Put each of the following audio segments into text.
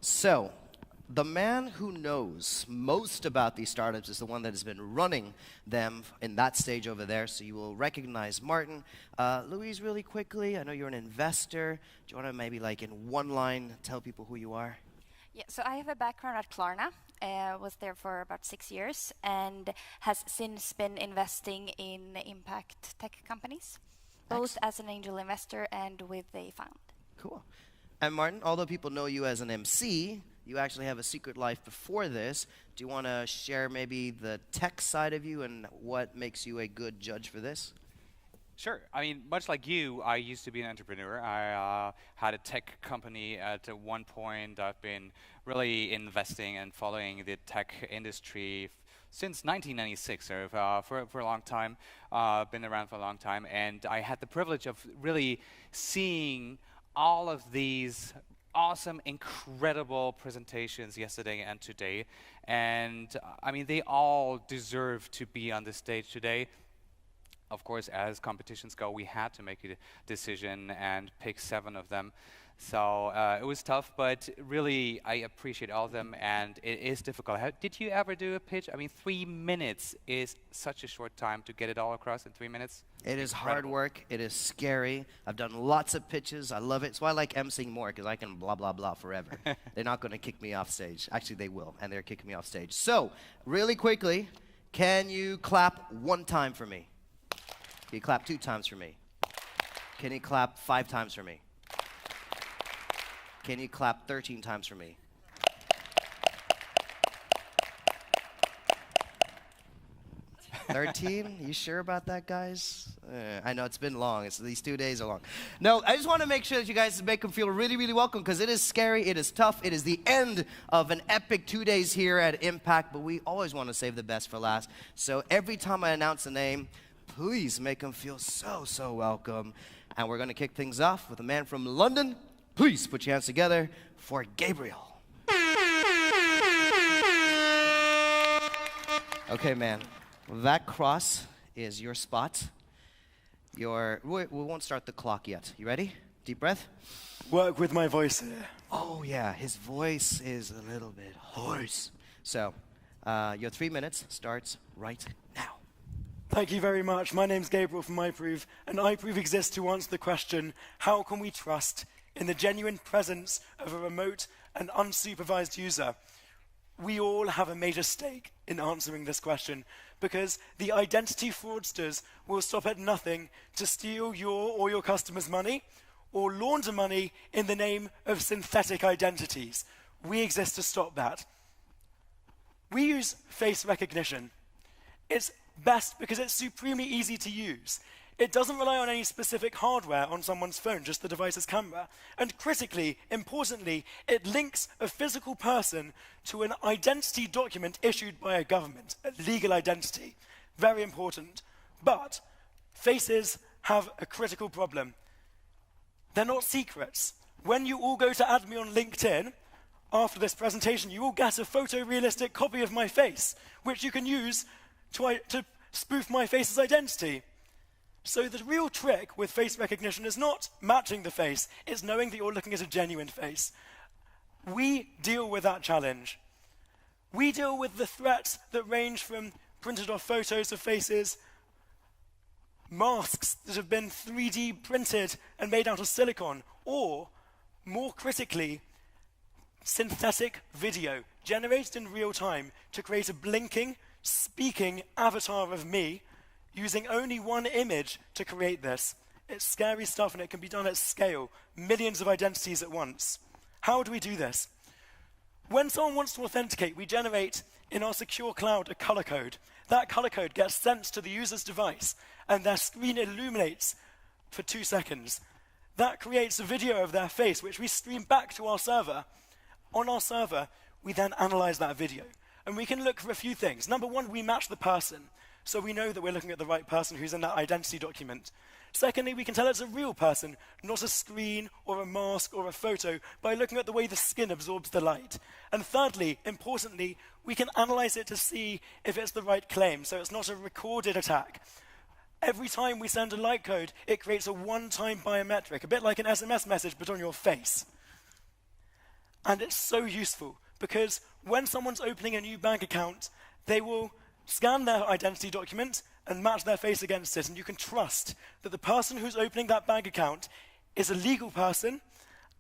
So, the man who knows most about these startups is the one that has been running them in that stage over there. So you will recognize Martin. Louise, really quickly, I know you're an investor. Do you want to maybe, like, in one line, tell people who you are? Yeah, so I have a background at Klarna. Was there for about 6 years and has since been investing in impact tech companies, both as an angel investor and with a fund. Cool. And Martin, although people know you as an MC, you actually have a secret life before this. Do you want to share maybe the tech side of you and what makes you a good judge for this? Sure. I mean, much like you, I used to be an entrepreneur. I had a tech company at one point. I've been really investing and following the tech industry since 1996, so for a long time. Been around for a long time, and I had the privilege of really seeing all of these awesome, incredible presentations yesterday and today. And I mean, they all deserve to be on the stage today. Of course, as competitions go, we had to make a decision and pick 7 of them. So it was tough, but really, I appreciate all of them, and it is difficult. Did you ever do a pitch? I mean, 3 minutes is such a short time to get it all across in 3 minutes. It is hard work. It is scary. I've done lots of pitches. I love it. It's why I like emceeing more, because I can blah, blah, blah forever. They're not going to kick me off stage. Actually, they will, and they're kicking me off stage. So, really quickly, can you clap 1 time for me? Can you clap 2 times for me? Can you clap 5 times for me? Can you clap 13 times for me? $13? You sure about that, guys? I know it's been long. These 2 days are long. No, I just want to make sure that you guys make them feel really, really welcome, because it is scary, it is tough, it is the end of an epic 2 days here at Impact, but we always want to save the best for last. So every time I announce a name, please make them feel so, so welcome. And we're going to kick things off with a man from London. Please put your hands together for Gabriel. Okay, man. That cross is your spot. We won't start the clock yet. You ready? Deep breath. Work with my voice here. Oh, yeah. His voice is a little bit hoarse. So, your 3 minutes starts right now. Thank you very much. My name's Gabriel from iProve, and iProve exists to answer the question, how can we trust in the genuine presence of a remote and unsupervised user? We all have a major stake in answering this question, because the identity fraudsters will stop at nothing to steal your or your customers' money or launder money in the name of synthetic identities. We exist to stop that. We use face recognition. It's best because it's supremely easy to use. It doesn't rely on any specific hardware on someone's phone, just the device's camera. And critically, importantly, it links a physical person to an identity document issued by a government, a legal identity. Very important. But faces have a critical problem. They're not secrets. When you all go to add me on LinkedIn, after this presentation, you will get a photorealistic copy of my face, which you can use to spoof my face's identity. So the real trick with face recognition is not matching the face, it's knowing that you're looking at a genuine face. We deal with that challenge. We deal with the threats that range from printed off photos of faces, masks that have been 3D printed and made out of silicon, or, more critically, synthetic video generated in real time to create a blinking, speaking avatar of me using only 1 image to create this. It's scary stuff, and it can be done at scale, millions of identities at once. How do we do this? When someone wants to authenticate, we generate in our secure cloud a color code. That color code gets sent to the user's device, and their screen illuminates for 2 seconds. That creates a video of their face, which we stream back to our server. On our server, we then analyze that video. And we can look for a few things. Number 1, we match the person. So we know that we're looking at the right person who's in that identity document. Secondly, we can tell it's a real person, not a screen or a mask or a photo, by looking at the way the skin absorbs the light. And thirdly, importantly, we can analyze it to see if it's the right claim, so it's not a recorded attack. Every time we send a light code, it creates a one-time biometric, a bit like an SMS message, but on your face. And it's so useful because when someone's opening a new bank account, they will scan their identity document and match their face against it, and you can trust that the person who's opening that bank account is a legal person,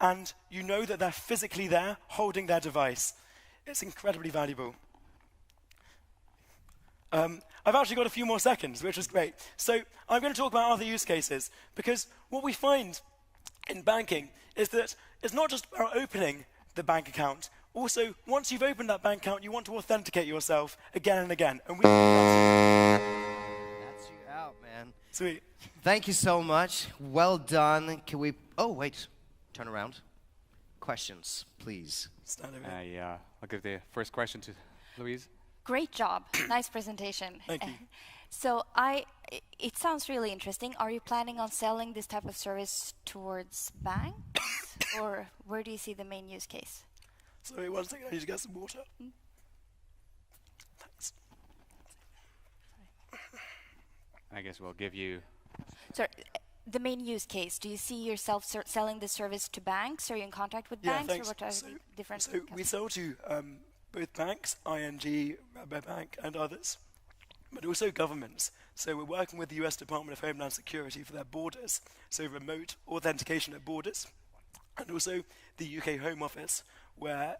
and you know that they're physically there holding their device. It's incredibly valuable. I've actually got a few more seconds, which is great. So I'm going to talk about other use cases, because what we find in banking is that it's not just about opening the bank account. Also, once you've opened that bank account, you want to authenticate yourself again and again. And we That's you out, man. Sweet. Thank you so much. Well done. Can we... Oh, wait. Turn around. Questions, please. Stand over here. Yeah, I'll give the first question to Louise. Great job. Nice presentation. Thank you. So it sounds really interesting. Are you planning on selling this type of service towards banks? Or where do you see the main use case? Sorry, 1 second, I need to get some water. Thanks. I guess we'll give you... Sorry, the main use case, do you see yourself selling this service to banks? Are you in contact with banks? Thanks. Or what are different So we sell to both banks, ING, Bank, and others, but also governments. So we're working with the US Department of Homeland Security for their borders, so remote authentication at borders, and also the UK Home Office, where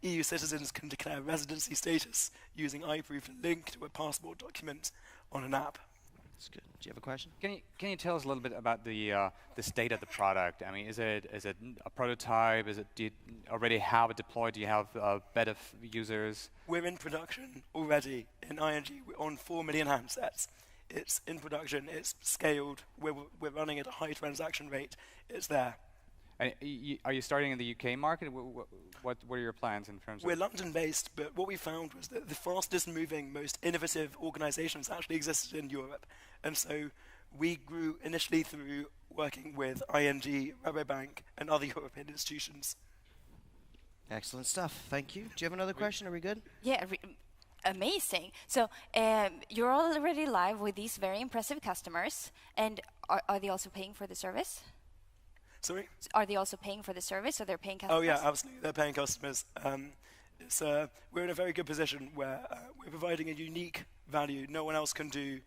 EU citizens can declare residency status using iProof to link to a passport document on an app. That's good. Do you have a question? Can you tell us a little bit about the state of the product? I mean, is it a prototype? Do you already have it deployed? Do you have a beta users? We're in production already in ING. We're on 4 million handsets. It's in production. It's scaled. We're running at a high transaction rate. It's there. Are you starting in the UK market? What are your plans in terms of... We're London-based, but what we found was that the fastest-moving, most innovative organizations actually existed in Europe. And so we grew initially through working with ING, Bank, and other European institutions. Excellent stuff. Thank you. Do you have another question? Are we good? Yeah, amazing. So you're already live with these very impressive customers, and are they also paying for the service? Sorry? Are they also paying for the service, or they're paying customers? Oh yeah, absolutely. They're paying customers. We're in a very good position where we're providing a unique value. No one else can do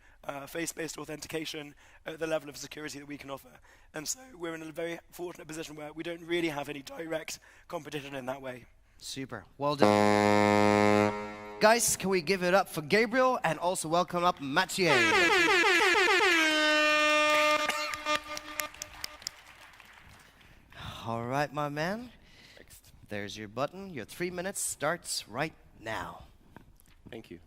face-based authentication at the level of security that we can offer. And so we're in a very fortunate position where we don't really have any direct competition in that way. Super. Well done. Guys, can we give it up for Gabriel and also welcome up Mathieu? All right, my man. Next. There's your button. Your 3 minutes starts right now. Thank you.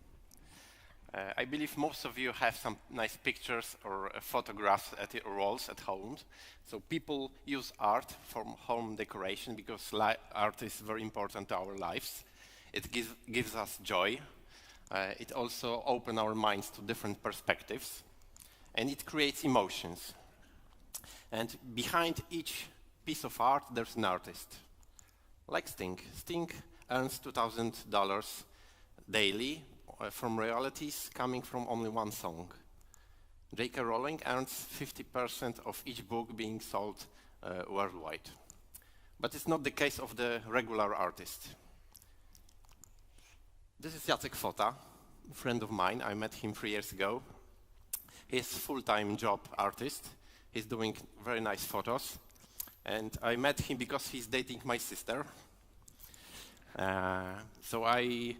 I believe most of you have some nice pictures or photographs at your walls at home. So people use art for home decoration because art is very important to our lives. It gives us joy. It also opens our minds to different perspectives. And it creates emotions. And behind each piece of art, there's an artist. Like Sting. Sting earns $2,000 daily from royalties coming from only one song. J.K. Rowling earns 50% of each book being sold worldwide. But it's not the case of the regular artist. This is Jacek Fota, a friend of mine. I met him 3 years ago. He's a full-time job artist. He's doing very nice photos. And I met him because he's dating my sister. So I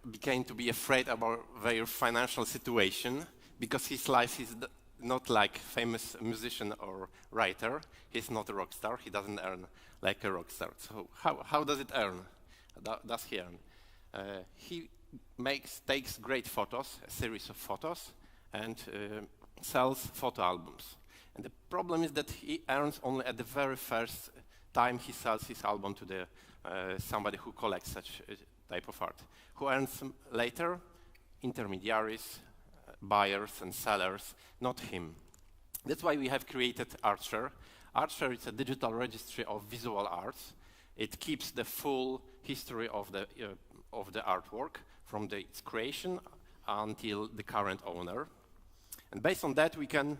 began to be afraid about their financial situation because his life is not like famous musician or writer. He's not a rock star. He doesn't earn like a rock star. So how does it earn? Does he earn? He takes great photos, a series of photos, and sells photo albums. And the problem is that he earns only at the very first time he sells his album to the somebody who collects such type of art. Who earns later? Intermediaries, buyers and sellers, not him. That's why we have created Artshare. Artshare is a digital registry of visual arts. It keeps the full history of the artwork from its creation until the current owner. And based on that, we can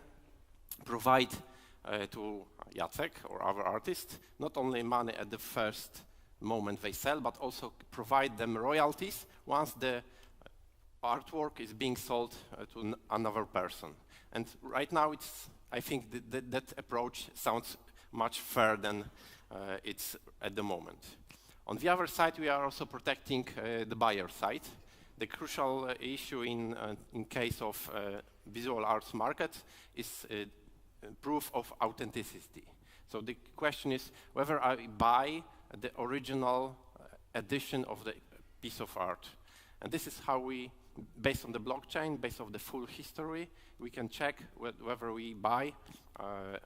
provide to Jacek or our artist not only money at the first moment they sell, but also provide them royalties once the artwork is being sold to another person. And right now, I think that approach sounds much fairer than it's at the moment. On the other side, we are also protecting the buyer side. The crucial issue in case of visual arts market is proof of authenticity. So the question is whether I buy the original edition of the piece of art. And this is how we, based on the blockchain, based on the full history, we can check whether we buy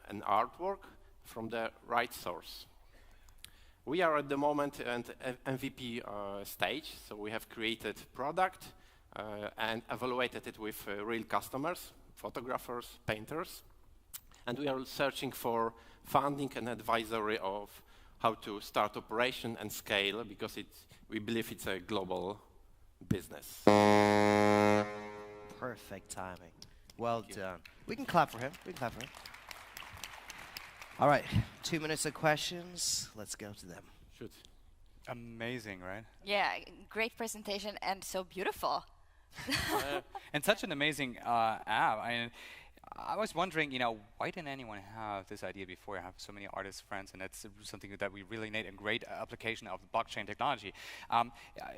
an artwork from the right source. We are at the moment at MVP stage, so we have created product and evaluated it with real customers, photographers, painters, and we are searching for funding and advisory of how to start operation and scale, because we believe it's a global business. Perfect timing. Well done. We can clap for him. We can clap for him. All right, 2 minutes of questions. Let's go to them. Should. Amazing, right? Yeah, great presentation and so beautiful. And such an amazing app. I was wondering, why didn't anyone have this idea before? I have so many artist friends, and that's something that we really need, a great application of blockchain technology.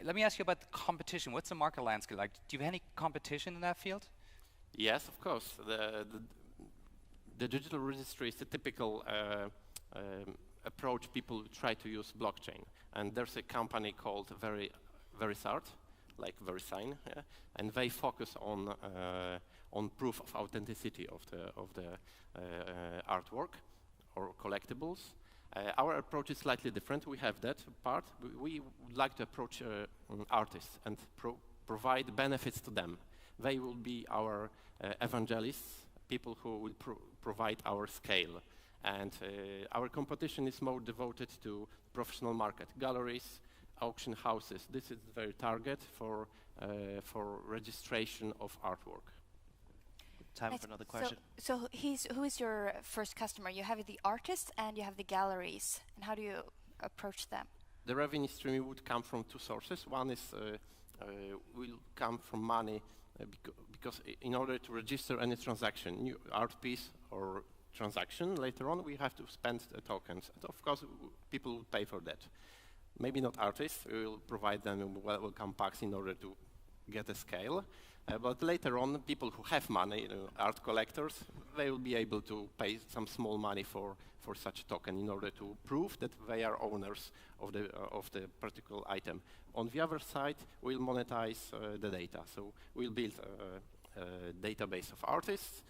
Let me ask you about the competition. What's the market landscape like? Do you have any competition in that field? Yes, of course. The digital registry is the typical approach people try to use blockchain. And there's a company called Verisart, like VeriSign, yeah? And they focus on proof of authenticity of the artwork or collectibles. Our approach is slightly different. We have that part. We would like to approach artists and provide benefits to them. They will be our evangelists, people who will provide our scale. And our competition is more devoted to professional market, galleries, auction houses. This is the very target for registration of artwork. Time for another question. So who is your first customer? You have the artists and you have the galleries. And how do you approach them? The revenue stream would come from two sources. One is will come from money because in order to register any transaction, new art piece or transaction later on, we have to spend the tokens. And of course, people will pay for that. Maybe not artists. We will provide them welcome packs in order to get a scale. But later on, people who have money, art collectors, they will be able to pay some small money for such a token in order to prove that they are owners of the particular item. On the other side, we'll monetize the data. So we'll build a database of artists,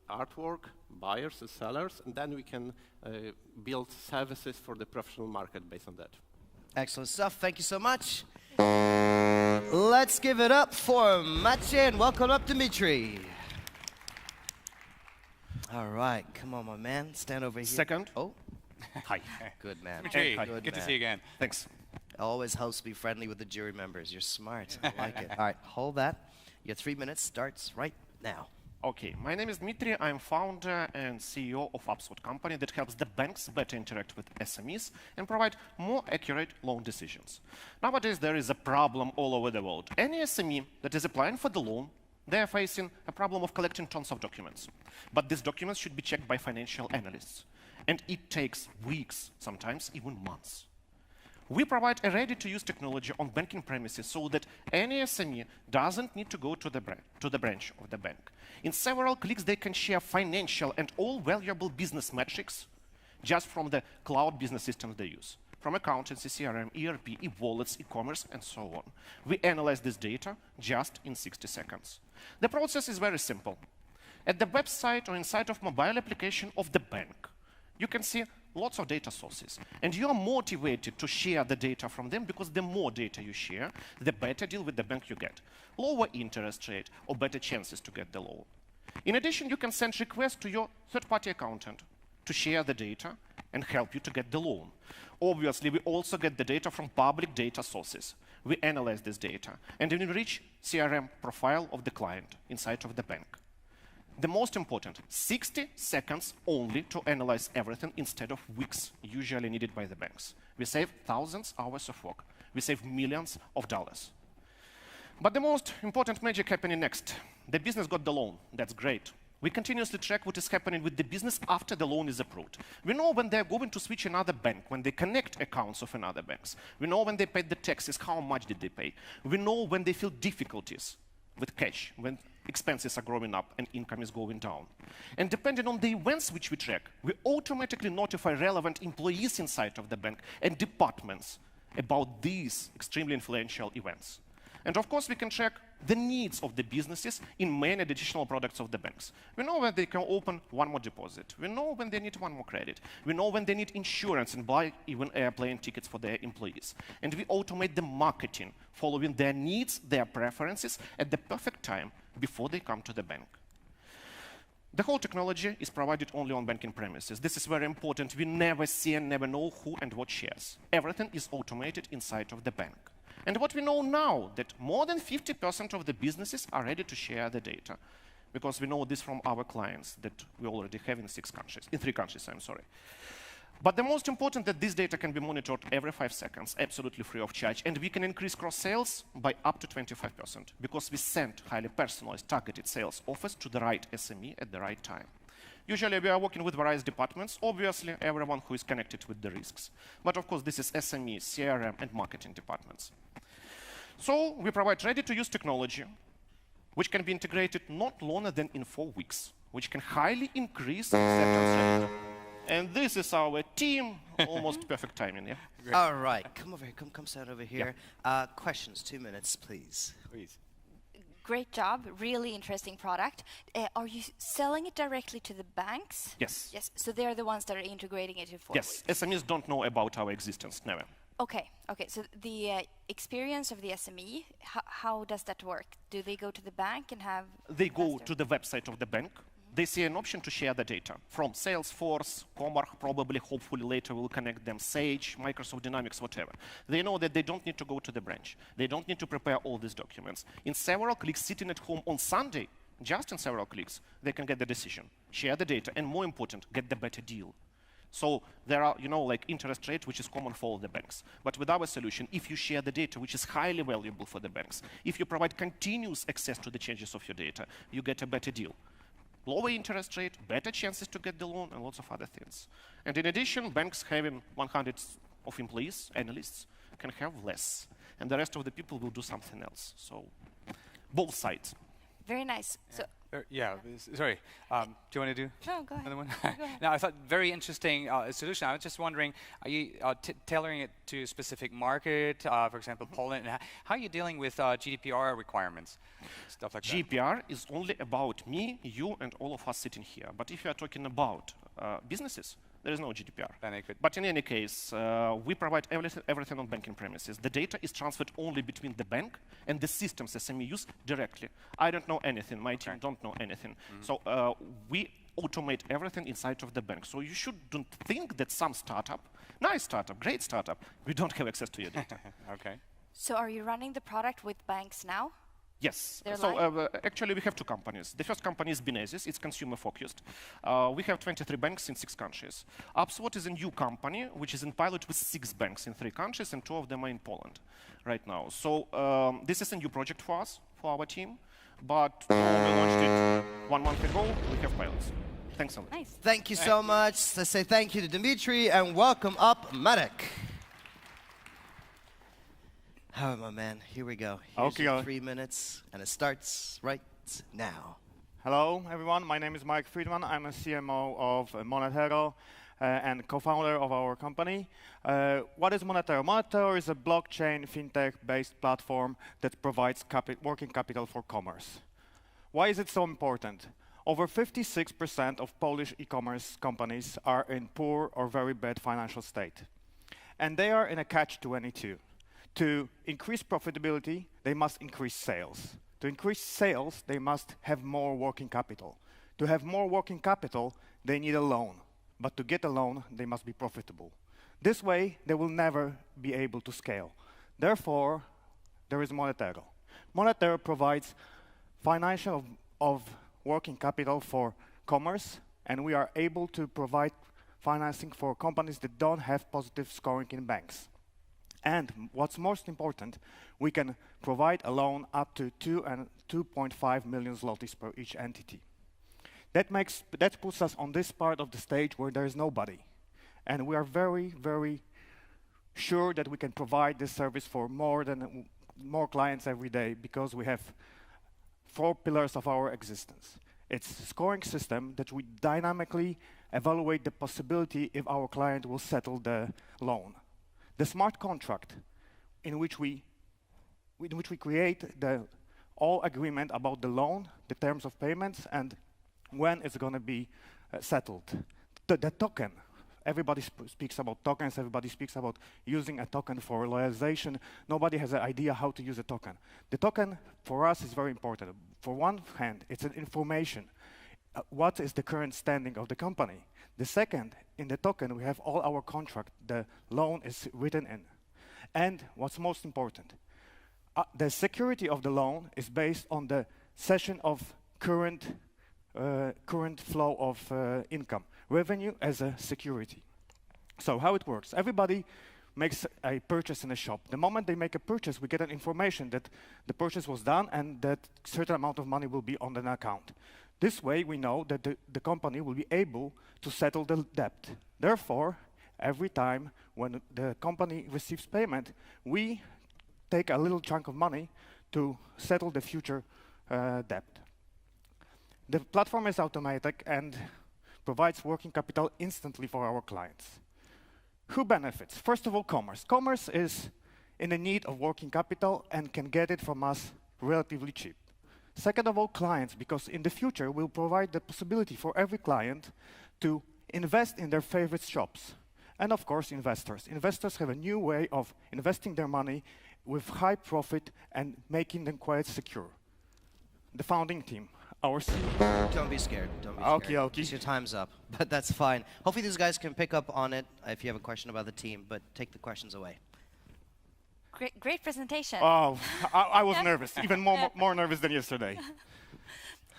artwork, buyers and sellers, and then we can build services for the professional market based on that. Excellent stuff. Thank you so much. Let's give it up for Maciej and welcome up Dimitri. All right, come on, my man. Stand over here. Second. Oh. Hi. Good man. Dimitri, Good good to man. see you again. Thanks. Always helps be friendly with the jury members. You're smart. I like it. All right, hold that. Your 3 minutes starts right now. Okay, my name is Dmitry. I'm founder and CEO of Upsword company that helps the banks better interact with SMEs and provide more accurate loan decisions. Nowadays, there is a problem all over the world. Any SME that is applying for the loan, they are facing a problem of collecting tons of documents. But these documents should be checked by financial analysts. And it takes weeks, sometimes even months. We provide a ready-to-use technology on banking premises so that any SME doesn't need to go to the branch of the bank. In several clicks, they can share financial and all valuable business metrics just from the cloud business systems they use, from accountancy, CRM, ERP, e-wallets, e-commerce, and so on. We analyze this data just in 60 seconds. The process is very simple. At the website or inside of mobile application of the bank, you can see lots of data sources. And you are motivated to share the data from them because the more data you share, the better deal with the bank you get. Lower interest rate or better chances to get the loan. In addition, you can send requests to your third-party accountant to share the data and help you to get the loan. Obviously, we also get the data from public data sources. We analyze this data and enrich CRM profile of the client inside of the bank. The most important, 60 seconds only to analyze everything instead of weeks usually needed by the banks. We save thousands of hours of work. We save millions of dollars. But the most important magic happening next. The business got the loan. That's great. We continuously track what is happening with the business after the loan is approved. We know when they're going to switch another bank, when they connect accounts of another banks. We know when they paid the taxes, how much did they pay. We know when they feel difficulties with cash, when expenses are growing up and income is going down. And depending on the events which we track, we automatically notify relevant employees inside of the bank and departments about these extremely influential events. And of course, we can track the needs of the businesses in many additional products of the banks. We know when they can open one more deposit. We know when they need one more credit. We know when they need insurance and buy even airplane tickets for their employees. And we automate the marketing, following their needs, their preferences at the perfect time before they come to the bank. The whole technology is provided only on banking premises. This is very important. We never see and never know who and what shares. Everything is automated inside of the bank. And what we know now, that more than 50% of the businesses are ready to share the data, because we know this from our clients that we already have in 3 countries, I'm sorry. But the most important that this data can be monitored every 5 seconds, absolutely free of charge, and we can increase cross-sales by up to 25%, because we send highly personalized, targeted sales offers to the right SME at the right time. Usually we are working with various departments, obviously everyone who is connected with the risks. But of course this is SME, CRM and marketing departments. So we provide ready-to-use technology, which can be integrated not longer than in 4 weeks, which can highly increase acceptance rate. And this is our team, almost perfect timing, yeah? Great. All right, come over here, come stand over here. Yeah. Questions, 2 minutes, please. Please. Great job, really interesting product. Are you selling it directly to the banks? Yes. Yes, so they're the ones that are integrating it in 4 weeks. Yes, SMEs don't know about our existence, never. Okay, so the experience of the SME, how does that work? Do they go to the bank and have... They go to the website of the bank. They see an option to share the data from Salesforce, Comar, probably, hopefully later we'll connect them, Sage, Microsoft Dynamics, whatever. They know that they don't need to go to the branch. They don't need to prepare all these documents. In several clicks, sitting at home on Sunday, just in several clicks, they can get the decision, share the data, and more important, get the better deal. So there are, like interest rate, which is common for all the banks. But with our solution, if you share the data, which is highly valuable for the banks, if you provide continuous access to the changes of your data, you get a better deal. Lower interest rate, better chances to get the loan, and lots of other things. And in addition, banks having 100 of employees, analysts, can have less. And the rest of the people will do something else. So both sides. Very nice. So. Sorry. Do you want to do another one? No, I thought very interesting solution. I was just wondering, are you tailoring it to a specific market, for example, Poland? And how are you dealing with GDPR requirements, stuff like that? GDPR is only about me, you, and all of us sitting here. But if you are talking about businesses, there is no GDPR. But in any case, we provide everything on banking premises. The data is transferred only between the bank and the systems SME use directly. I don't know anything. My team don't know anything. So we automate everything inside of the bank. So you shouldn't think that some startup, nice startup, great startup, we don't have access to your data. Okay. So are you running the product with banks now? Yes. So actually, we have 2 companies. The first company is Binesis. It's consumer-focused. We have 23 banks in 6 countries. HubSpot is a new company, which is in pilot with 6 banks in 3 countries, and 2 of them are in Poland right now. So this is a new project for us, for our team. But we launched it 1 month ago. We have pilots. Thanks a lot. Nice. Thank you so much. Let's say thank you to Dmitry, and welcome up Marek. All right, my man, here we go. Here's your 3 minutes, and it starts right now. Hello, everyone. My name is Mike Friedman. I'm a CMO of Monetero and co-founder of our company. What is Monetero? Monetero is a blockchain fintech-based platform that provides working capital for commerce. Why is it so important? Over 56% of Polish e-commerce companies are in poor or very bad financial state. And they are in a catch-22. To increase profitability, they must increase sales. To increase sales, they must have more working capital. To have more working capital, they need a loan. But to get a loan, they must be profitable. This way, they will never be able to scale. Therefore, there is Monetero. Monetero provides financial of working capital for commerce, and we are able to provide financing for companies that don't have positive scoring in banks. And what's most important, we can provide a loan up to 2 and 2.5 million zlotys per each entity. That puts us on this part of the stage where there is nobody. And we are very, very sure that we can provide this service for more clients every day, because we have 4 pillars of our existence. It's a scoring system that we dynamically evaluate the possibility if our client will settle the loan. The smart contract in which we create the all agreement about the loan, the terms of payments, and when it's going to be settled. The token. Everybody speaks about tokens. Everybody speaks about using a token for loyalization. Nobody has an idea how to use a token. The token for us is very important. For one hand, it's an information. What is the current standing of the company? The second, in the token, we have all our contract. The loan is written in. And what's most important, the security of the loan is based on the cession of current flow of income, revenue as a security. So how it works, everybody makes a purchase in a shop. The moment they make a purchase, we get an information that the purchase was done and that certain amount of money will be on an account. This way we know that the company will be able to settle the debt. Therefore, every time when the company receives payment, we take a little chunk of money to settle the future debt. The platform is automatic and provides working capital instantly for our clients. Who benefits? First of all, commerce. Commerce is in the need of working capital and can get it from us relatively cheap. Second of all, clients, because in the future we'll provide the possibility for every client to invest in their favorite shops. And of course, investors. Investors have a new way of investing their money with high profit and making them quite secure. The founding team. Don't be scared. Don't be scared. Okay. Your time's up, but that's fine. Hopefully these guys can pick up on it if you have a question about the team, but take the questions away. Great presentation. Oh, I was nervous, even more nervous than yesterday.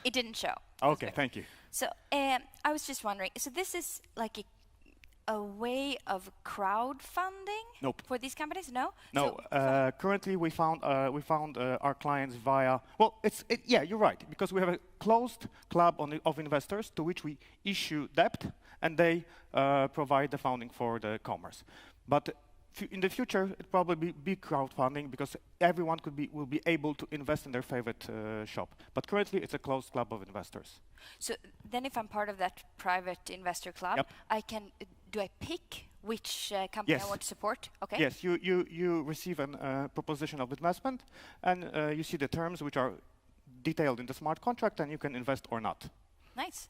It didn't show. Okay, thank you. So I was just wondering, so this is like a way of crowdfunding for these companies? No. No. Currently, we found our clients via. Well, yeah, you're right, because we have a closed club of investors to which we issue debt, and they provide the funding for the commerce. But in the future, it probably be crowdfunding because everyone will be able to invest in their favorite shop. But currently, it's a closed club of investors. So then, if I'm part of that private investor club, do I pick which company I want to support? Okay. Yes, you receive a proposition of investment, and you see the terms which are detailed in the smart contract, and you can invest or not. Nice.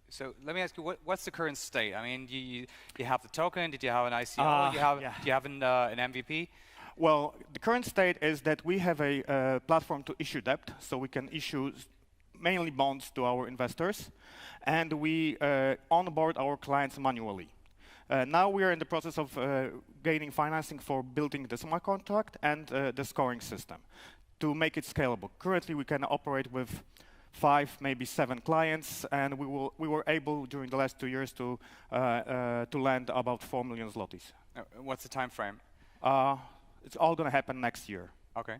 So let me ask you, what's the current state? I mean, do you have the token? Did you have an ICO? Do you have an MVP? Well, the current state is that we have a platform to issue debt, so we can issue mainly bonds to our investors, and we onboard our clients manually. Now we are in the process of gaining financing for building the smart contract and the scoring system to make it scalable. Currently, we can operate with 5, maybe 7 clients, and we were able during the last 2 years to land about 4 million zlotys. What's the time frame? It's all going to happen next year. Okay.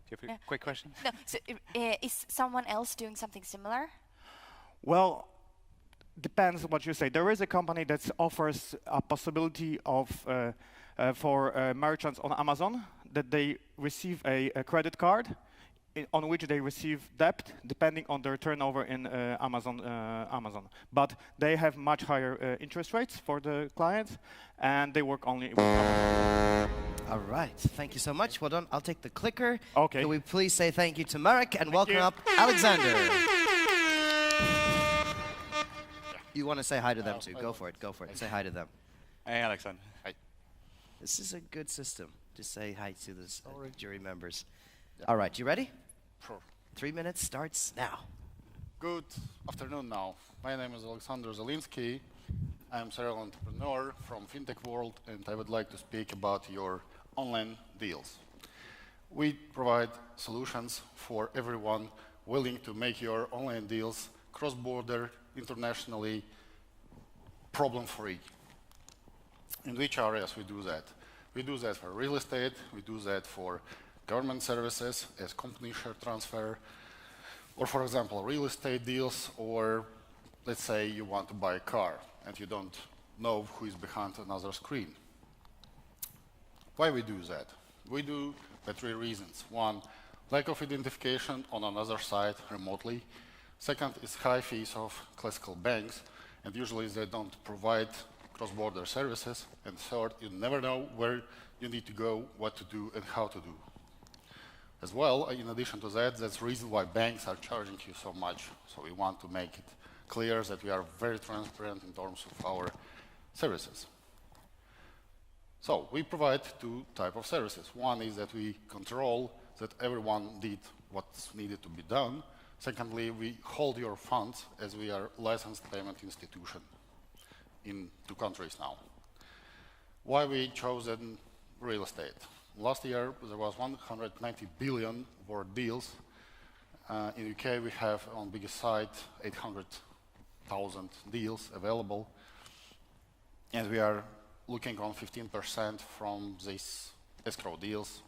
Do you have a quick question? No. So is someone else doing something similar? Well, depends what you say. There is a company that offers a possibility of for merchants on Amazon that they receive a credit card on which they receive debt depending on their turnover in Amazon. But they have much higher interest rates for the clients, and they work only with Amazon. All right. Thank you so much. Well done. I'll take the clicker. Okay. Can we please say thank you to Marek and welcome up Alexander. You want to say hi to them too. Go for it. Go for it. Say hi to them. Hey, Alexander. Hi. This is a good system. Just say hi to the jury members. Yeah. All right. You ready? Sure. 3 minutes starts now. Good afternoon now. My name is Alexander Zelinsky. I am serial entrepreneur from fintech world, and I would like to speak about your online deals. We provide solutions for everyone willing to make your online deals cross-border, internationally, problem-free. In which areas we do that? We do that for real estate, we do that for government services as company share transfer, or for example, real estate deals, or let's say you want to buy a car and you don't know who is behind another screen. Why we do that? We do for 3 reasons. 1, lack of identification on another side remotely. Second is high fees of classical banks, and usually they don't provide cross-border services. And third, you never know where you need to go, what to do, and how to do. As well, in addition to that, that's the reason why banks are charging you so much. So we want to make it clear that we are very transparent in terms of our services. So we provide 2 types of services. One is that we control that everyone did what's needed to be done. Secondly, we hold your funds as we are licensed payment institution in 2 countries now. Why we chosen real estate? Last year, there was 190 billion worth deals. In UK, we have on biggest side 800,000 deals available. And we are looking on 15% from these escrow deals,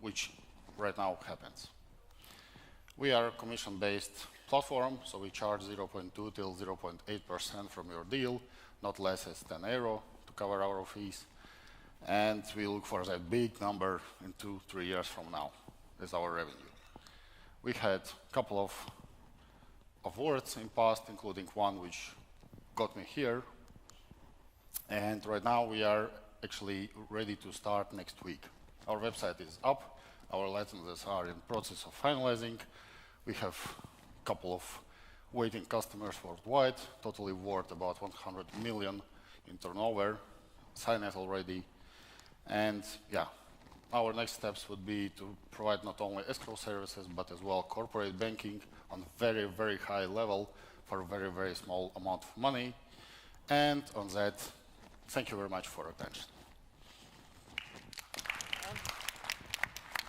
which right now happens. We are a commission-based platform, so we charge 0.2 till 0.8% from your deal, not less as 10 euro to cover our fees. And we look for that big number in 2-3 years from now as our revenue. We had a couple of awards in past, including one which got me here. And right now we are actually ready to start next week. Our website is up. Our licenses are in process of finalizing. We have a couple of waiting customers worldwide, totally worth about 100 million in turnover, signed it already. And yeah, our next steps would be to provide not only escrow services, but as well corporate banking on very, very high level for a very, very small amount of money. And on that, thank you very much for your attention.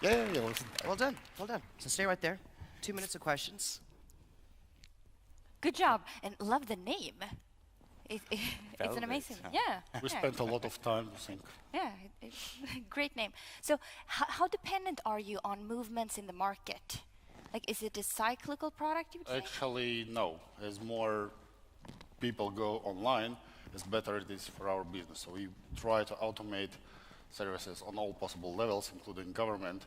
Yeah. Well done. So stay right there. 2 minutes of questions. Good job, and love the name. It's an amazing, yeah. We spent a lot of time, I think. Yeah, it's a great name. So how dependent are you on movements in the market? Like, is it a cyclical product, you would say? Actually, no. As more people go online, as better it is for our business. So we try to automate services on all possible levels, including government.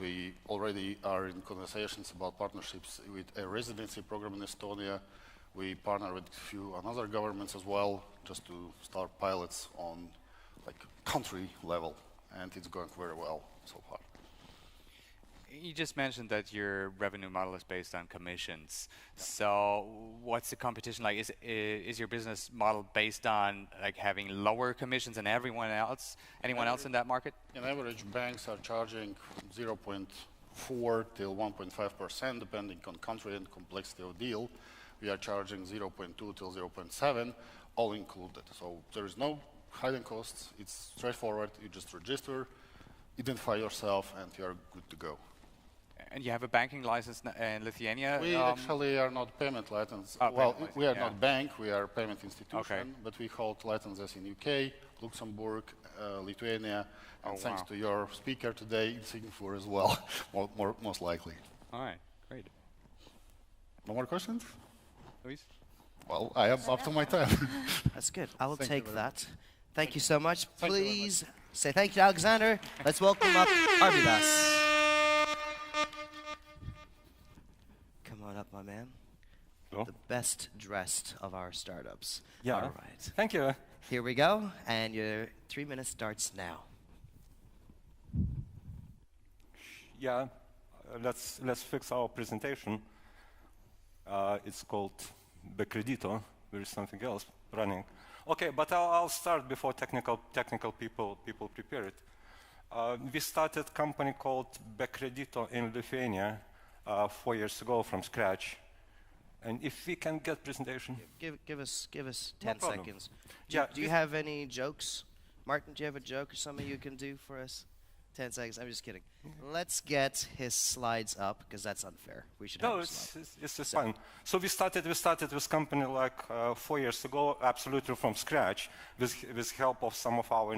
We already are in conversations about partnerships with a residency program in Estonia. We partner with a few other governments as well, just to start pilots on like country level, and it's going very well so far. You just mentioned that your revenue model is based on commissions. Yeah. So what's the competition like? Is your business model based on like having lower commissions than anyone else in that market? In average, banks are charging 0.4 till 1.5%, depending on country and complexity of deal. We are charging 0.2 till 0.7, all included. So there is no hidden costs. It's straightforward. You just register, identify yourself, and you are good to go. And you have a banking license in Lithuania? We actually are not payment license. We are not bank, we are payment institution, but we hold licenses in UK, Luxembourg, Lithuania, and thanks to your speaker today, in Singapore as well, most likely. All right, great. No more questions? Louise? Well, I am up to my time. That's good. I will take that. Thank you so much. Please say thank you to Alexander. Let's welcome up Arvidas. Come on up, my man. Hello. The best dressed of our startups. Yeah. All right. Thank you. Here we go, and your 3 minutes starts now. Yeah. Let's fix our presentation. It's called BGŻ. There is something else running. Okay, but I'll start before technical people prepare it. We started a company called BGŻ in Lithuania 4 years ago from scratch. And if we can get presentation. Give us 10 seconds. Do you have any jokes? Martin, do you have a joke or something you can do for us? 10 seconds. I'm just kidding. Let's get his slides up because that's unfair. We should. No, have it's just fun. So we started this company like 4 years ago, absolutely from scratch, with help of some of our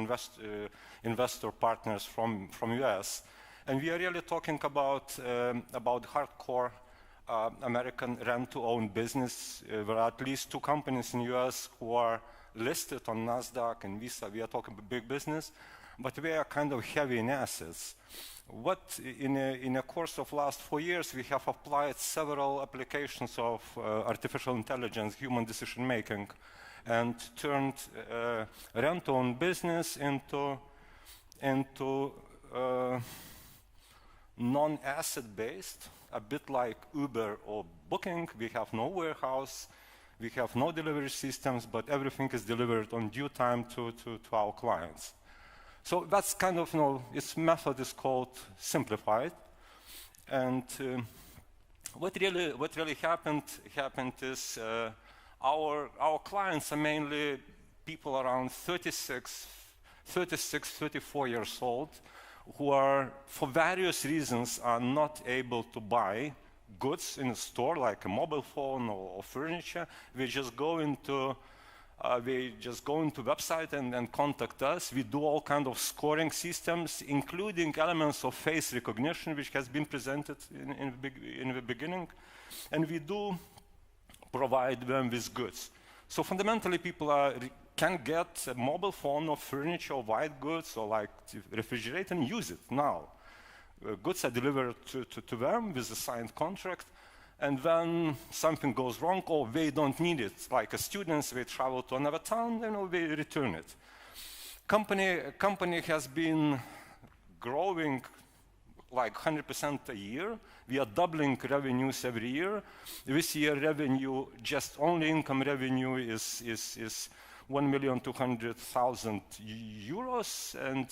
investor partners from US, and we are really talking about hardcore American rent-to-own business. There are at least 2 companies in US who are listed on NASDAQ and Visa. We are talking about big business, but we are kind of heavy in assets. What in a course of last 4 years, we have applied several applications of artificial intelligence, human decision making, and turned rent-to-own business into non-asset based, a bit like Uber or Booking. We have no warehouse, we have no delivery systems, but everything is delivered on due time to our clients. So that's kind of, its method is called simplified. And what really happened is our clients are mainly people around 36, 34 years old who are, for various reasons, are not able to buy goods in a store like a mobile phone or furniture. We just go into website and contact us. We do all kind of scoring systems, including elements of face recognition, which has been presented in the beginning, and we do provide them with goods. So fundamentally, people can get a mobile phone or furniture or white goods or like refrigerator and use it now. Goods are delivered to them with a signed contract, and then something goes wrong or they don't need it. Like students, they travel to another town, they return it. Company has been growing like 100% a year. We are doubling revenues every year. This year revenue, just only income revenue is 1,200,000 euros, and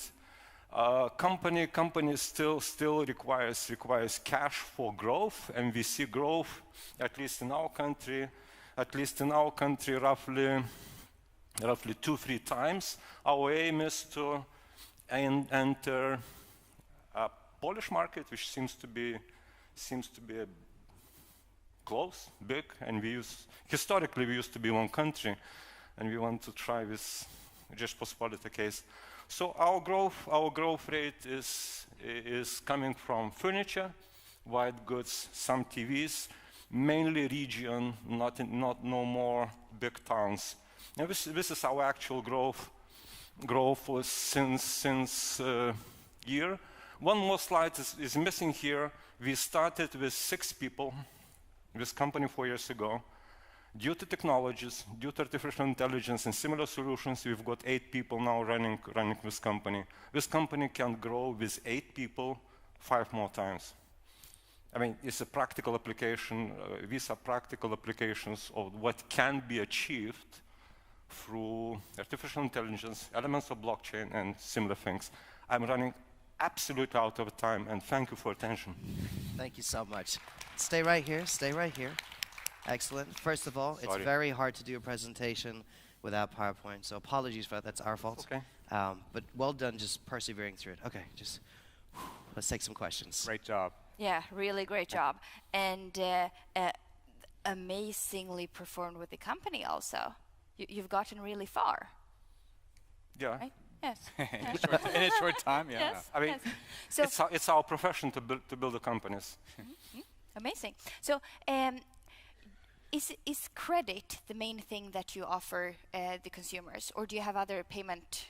company still requires cash for growth, and we see growth, at least in our country, roughly 2-3 times. Our aim is to enter a Polish market, which seems to be close, big, and historically we used to be one country, and we want to try this Rzeczpospolita case. So our growth rate is coming from furniture, white goods, some TVs, mainly region, no more big towns. And this is our actual growth since year. One more slide is missing here. We started with 6 people, this company 4 years ago. Due to technologies, due to artificial intelligence and similar solutions, we've got 8 people now running this company. This company can grow with 8 people 5 more times. I mean, it's a practical application. These are practical applications of what can be achieved through artificial intelligence, elements of blockchain, and similar things. I'm running absolutely out of time, and thank you for attention. Thank you so much. Stay right here. Stay right here. Excellent. First of all, it's very hard to do a presentation without PowerPoint, so apologies for that. That's our fault. Okay. But well done just persevering through it. Okay, let's take some questions. Great job. Yeah, really great job. And amazingly performed with the company also. You've gotten really far. Yeah. Right? Yes. In a short time, yeah. Yes. I mean, So it's our profession to build the companies. amazing. So is credit the main thing that you offer the consumers, or do you have other payment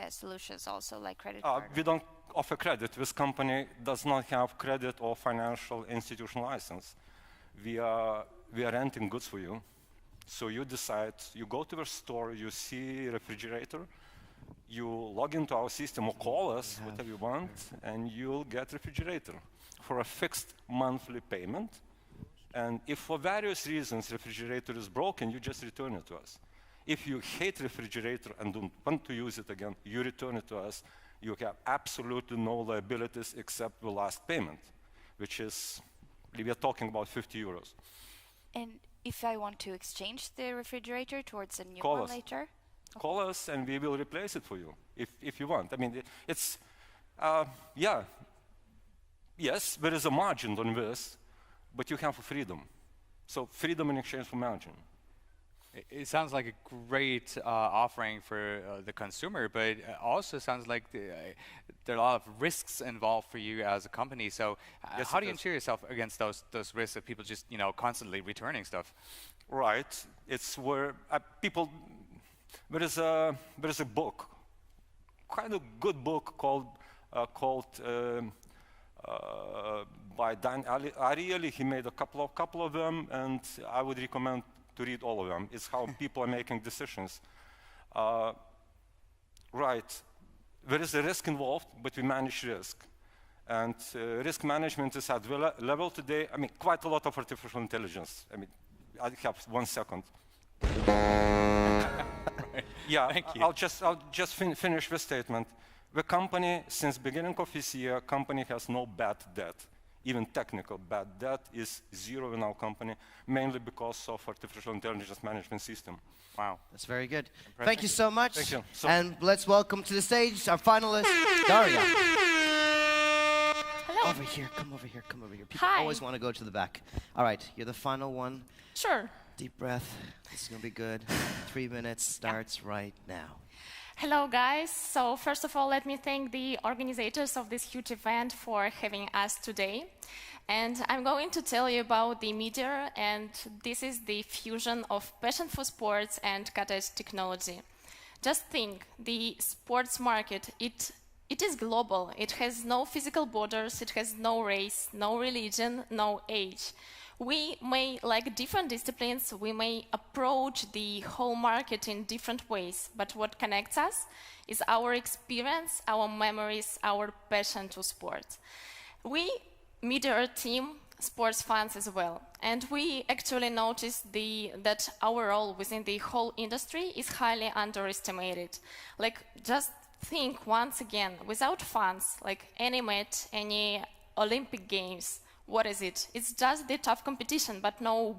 solutions also, like credit card? We don't offer credit. This company does not have credit or financial institution license. We are renting goods for you. So you decide, you go to the store, you see a refrigerator, you log into our system or call us, whatever you want, and you'll get refrigerator for a fixed monthly payment. And if for various reasons refrigerator is broken, you just return it to us. If you hate refrigerator and don't want to use it again, you return it to us. You have absolutely no liabilities except the last payment, which is, we are talking about 50 euros. And if I want to exchange the refrigerator towards a new one later? Call us and we will replace it for you if you want. I mean, Yeah, yes, there is a margin on this, but you have freedom. So freedom in exchange for margin. It sounds like a great offering for the consumer, but it also sounds like there are a lot of risks involved for you as a company. So Yes, how it do you is. insure yourself against those risks of people just constantly returning stuff? Right. It's where people. There is a book, kind of good book called by Dan Ariely. He made a couple of them, and I would recommend to read all of them. It's how people are making decisions. Right. There is a risk involved, but we manage risk. And risk management is at level today. I mean, quite a lot of artificial intelligence. I mean, I have 1 second. Yeah, Thank you. I'll just finish this statement. The company, since beginning of this year, company has no bad debt. Even technical bad debt is zero in our company, mainly because of artificial intelligence management system. Wow. That's very good. Thank you so much. Thank you. And let's welcome to the stage our finalist, Daria. Hello. Over here, come over here, come over here. People Hi. always want to go to the back. All right, you're the final one. Sure. Deep breath. This is going to be good. 3 minutes starts right now. Hello, guys. So first of all, let me thank the organizers of this huge event for having us today. And I'm going to tell you about the meteor, and this is the fusion of passion for sports and cutting-edge technology. Just think, the sports market, it is global. It has no physical borders, it has no race, no religion, no age. We may, like different disciplines, we may approach the whole market in different ways, but what connects us is our experience, our memories, our passion to sport. We, Meteor team, sports fans as well, and we actually noticed that our role within the whole industry is highly underestimated. Like, just think once again, without fans, like any match, any Olympic Games, what is it? It's just the tough competition, but no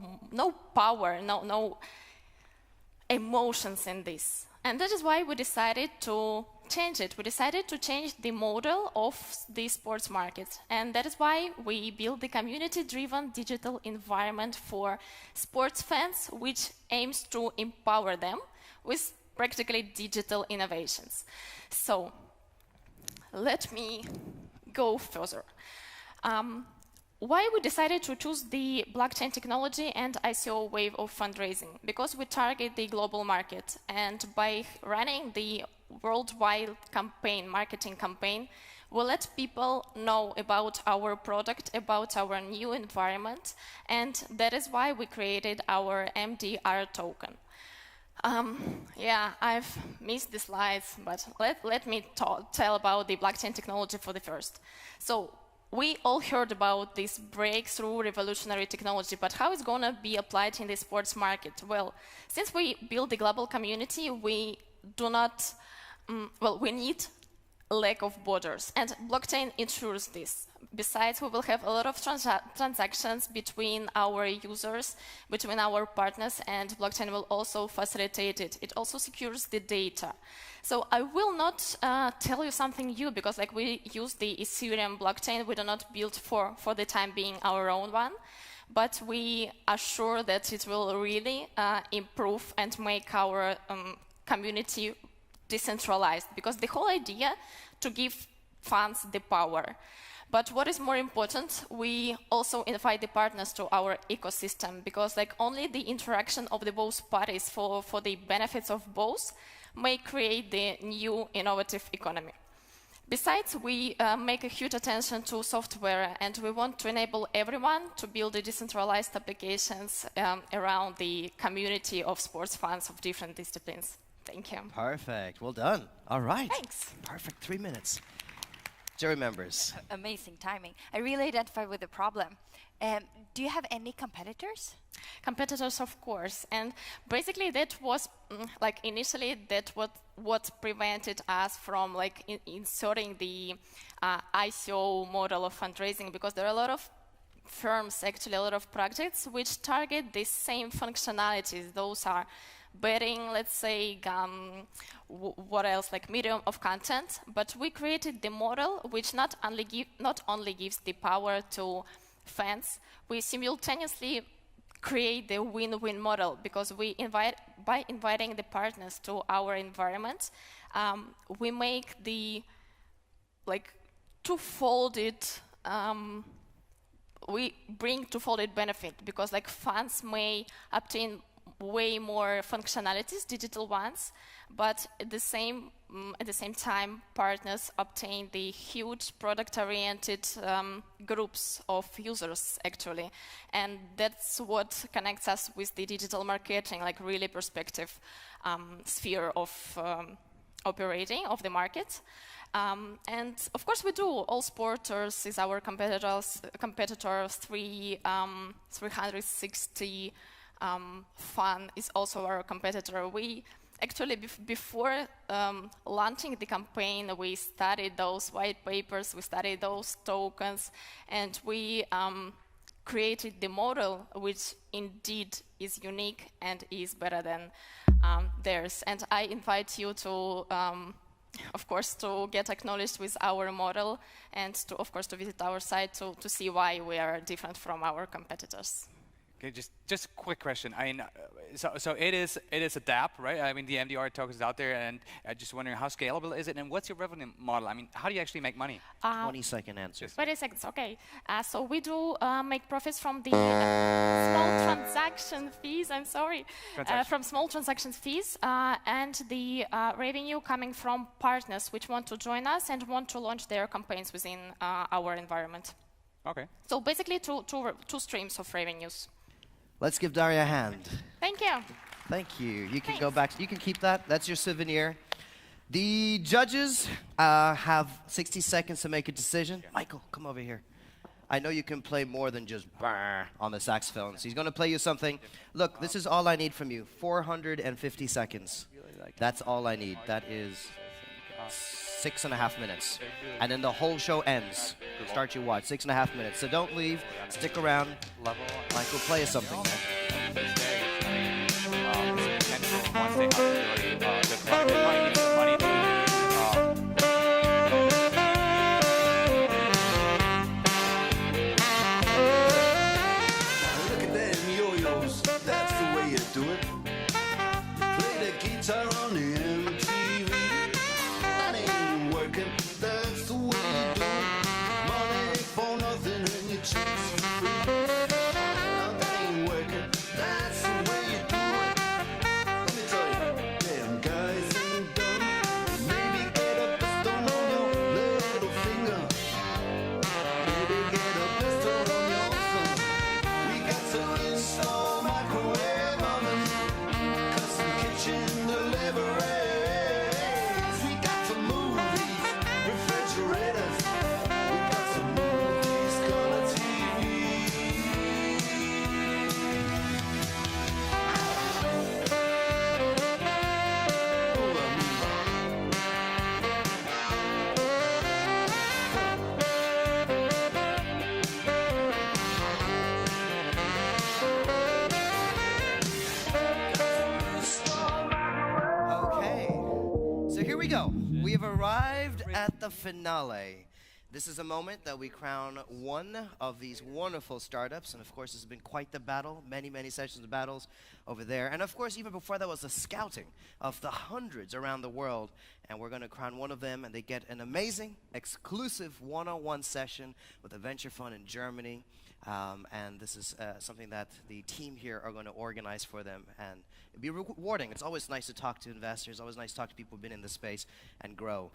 power, no emotions in this. And that is why we decided to change it. We decided to change the model of the sports market. And that is why we built the community-driven digital environment for sports fans, which aims to empower them with practically digital innovations. So let me go further. Why we decided to choose the blockchain technology and ICO wave of fundraising? Because we target the global market, and by running the worldwide campaign, marketing campaign, we let people know about our product, about our new environment, and that is why we created our MDR token. Yeah, I've missed the slides, but let me tell about the blockchain technology for the first. So, we all heard about this breakthrough revolutionary technology, but how it's going to be applied in the sports market? Well, since we build the global community, we do not, we need lack of borders, and blockchain ensures this. Besides, we will have a lot of transactions between our users, between our partners, and blockchain will also facilitate it. It also secures the data. So I will not tell you something new, because like we use the Ethereum blockchain, we do not build for the time being our own one, but we are sure that it will really improve and make our community decentralized, because the whole idea to give fans the power. But what is more important, we also invite the partners to our ecosystem, because like only the interaction of the both parties for the benefits of both may create the new innovative economy. Besides, we make a huge attention to software, and we want to enable everyone to build the decentralized applications around the community of sports fans of different disciplines. Thank you. Perfect. Well done. All right. Thanks. Perfect. 3 minutes. Jury members. Amazing timing. I really identify with the problem. Do you have any competitors? Competitors, of course, and basically that was like initially that what prevented us from like inserting the ICO model of fundraising, because there are a lot of firms, actually a lot of projects which target the same functionalities. Those are betting, let's say, what else, like medium of content. But we created the model which not only gives the power to fans, we simultaneously create the win-win model, because by inviting the partners to our environment, we make the two-folded, we bring two-folded benefit, because like fans may obtain way more functionalities, digital ones, but at the same time, partners obtain the huge product-oriented groups of users, actually. And that's what connects us with the digital marketing, like really perspective sphere of operating of the market. And of course we do. All Sporters is our competitors 360 Fun is also our competitor. We actually, before launching the campaign, we studied those white papers, we studied those tokens, and we created the model, which indeed is unique and is better than theirs. And I invite you to, of course, to get acknowledged with our model, and to, of course, to visit our site to see why we are different from our competitors. Okay, just a quick question. I mean, so it is a DApp, right? I mean, the MDR token is out there, and just wondering how scalable is it, and what's your revenue model? I mean, how do you actually make money? 20-second answer. 20 seconds, okay. So we do make profits from the small transaction fees. I'm sorry, from small transaction fees, and the revenue coming from partners which want to join us and want to launch their campaigns within our environment. Okay. So basically, two streams of revenues. Let's give Daria a hand. Thank you. Thank you. You can go back. You can keep that. That's your souvenir. The judges have 60 seconds to make a decision. Michael, come over here. I know you can play more than just brr on the saxophone. So he's going to play you something. Look, this is all I need from you. 450 seconds. That's all I need. That is 6.5 minutes. And then the whole show ends. Start your watch. 6.5 minutes. So don't leave. Stick around. Michael, play us something, man. Look at them yo-yos. That's the way you do it. Play the guitar on the MTV. That ain't working. That's the way you do it. Money for nothing and your chicks for free. Now that ain't working. That's the way you do it. Let me tell you, them guys ain't dumb. Maybe get a pistol on your little finger. Maybe get a pistol on your thumb. We got to install microwave ovens, custom kitchen deliveries. We got to move these refrigerators. We got to move these color TVs. Okay, so here we go. We have arrived at the finale. This is a moment that we crown one of these wonderful startups, and of course this has been quite the battle, many sessions of battles over there. And of course even before that was the scouting of the hundreds around the world, and we're going to crown one of them, and they get an amazing, exclusive one-on-one session with a venture fund in Germany. And this is something that the team here are going to organize for them, and it'll be rewarding. It's always nice to talk to investors, always nice to talk to people who've been in the space and grow.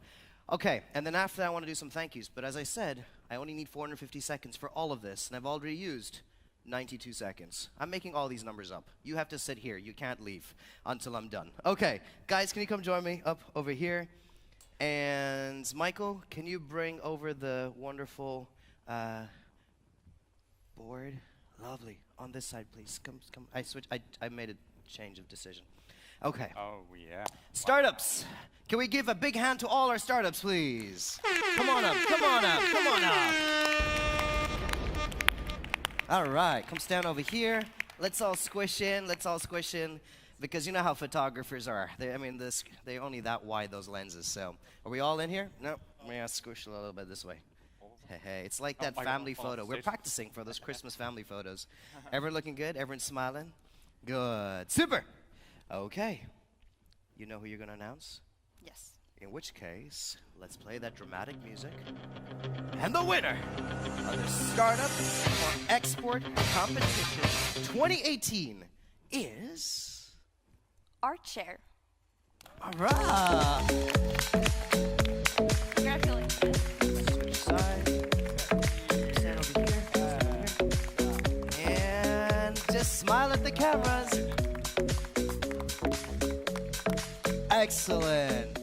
Okay, and then after that I want to do some thank yous, but as I said, I only need 450 seconds for all of this, and I've already used 92 seconds. I'm making all these numbers up. You have to sit here. You can't leave until I'm done. Okay, guys, can you come join me up over here? And Michael, can you bring over the wonderful board? Lovely. On this side, please. Come. I made a change of decision. Okay. Oh, yeah. Startups. Can we give a big hand to all our startups, please? Come on up. Come on up. Come on up. All right. Come stand over here. Let's all squish in. Let's all squish in. because you know how photographers are. They only that wide, those lenses. So, are we all in here? No. I'm gonna squish a little bit this way. Hey, it's like that family photo. We're practicing for those Christmas family photos. Everyone looking good? Everyone smiling? Good. Super. Okay. You know who you're gonna announce? Yes. In which case, let's play that dramatic music. And the winner of the Startup for Export Competition 2018 is... Artshare. All right. Congratulations. Switch side. Stand over here. And just smile at the cameras. Excellent.